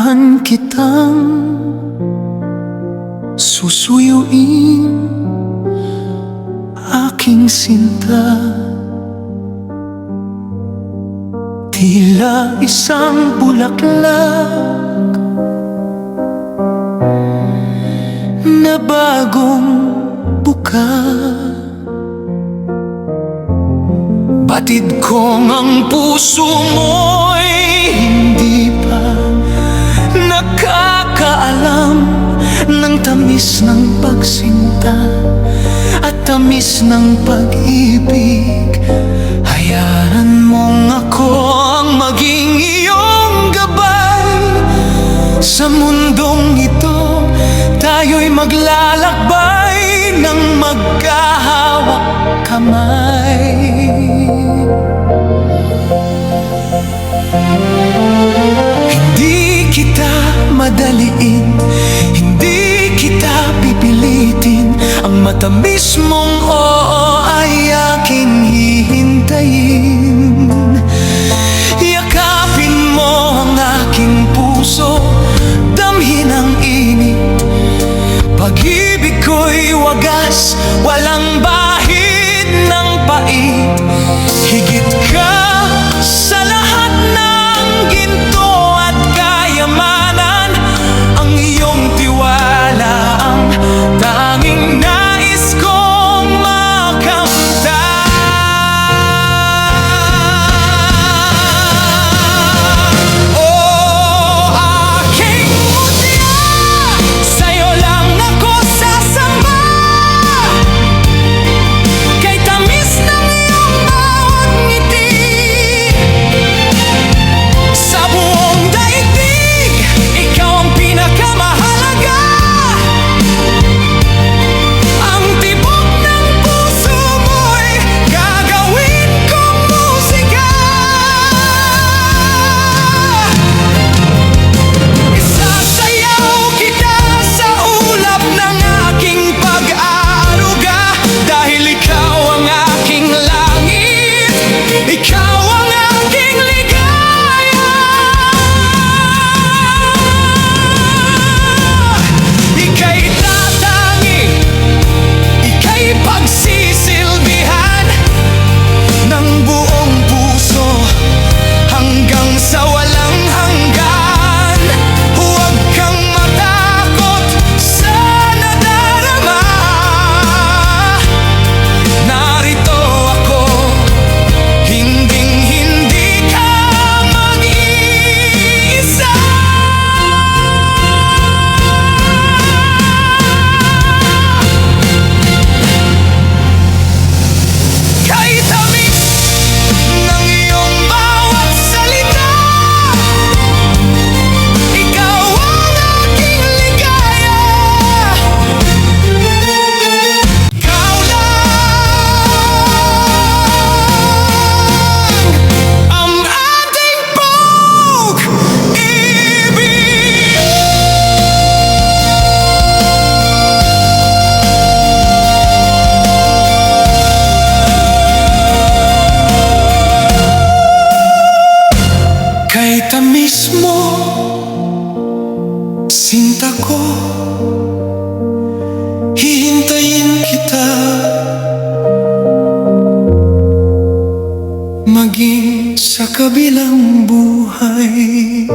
dahan-dahan kitang susuyuin, aking sinta. Tila isang bulaklak na bagong buka. Batid kong ang puso mo'y hindi pa nakakaalam ng tamis ng pagsinta at tamis ng pag-ibig. Hayaan mong ako ang maging iyong gabay. Sa mundong ito, tayo'y maglalakbay ng magkahawak kamay. Hindi kita madaliin, hindi kita pipilitin. Ang matamis mong oo ay aking hihintayin. Yakapin mo ang aking puso, damhin ang init. Pag-ibig ko'y wagas, walang bahid ng pait. Higit ka sa lahat ng ginto at kayamanan. Ang iyong tiwala ang tanging nais kong makamtan. Oh, aking mutya, sa'yo lang ako sasamba. Kay tamis ng iyong bawat ngiti. Sa buong daigdig, ikaw ang pinakamahalaga. Ang tibok ng puso mo'y gagawin kong musika. Isasayaw kita sa ulap ng aking pag-aaruga. Dahil ikaw ang aking langit, ikaw ang aking ligaya. Ika'y tatangi, ika'y pagsisilbihan ng buong puso hanggang sa walang hanggan. Huwag kang matakot sa nadarama. Narito ako, hinding-hindi ka mag-iisa. Kay tamis ng iyong bawat salita, ikaw ang aking ligaya. Ikaw lang ang ating pag-ibig. Kay tamis mo, sinta ko, hihintayin kita. Maging sa kabilang buhay.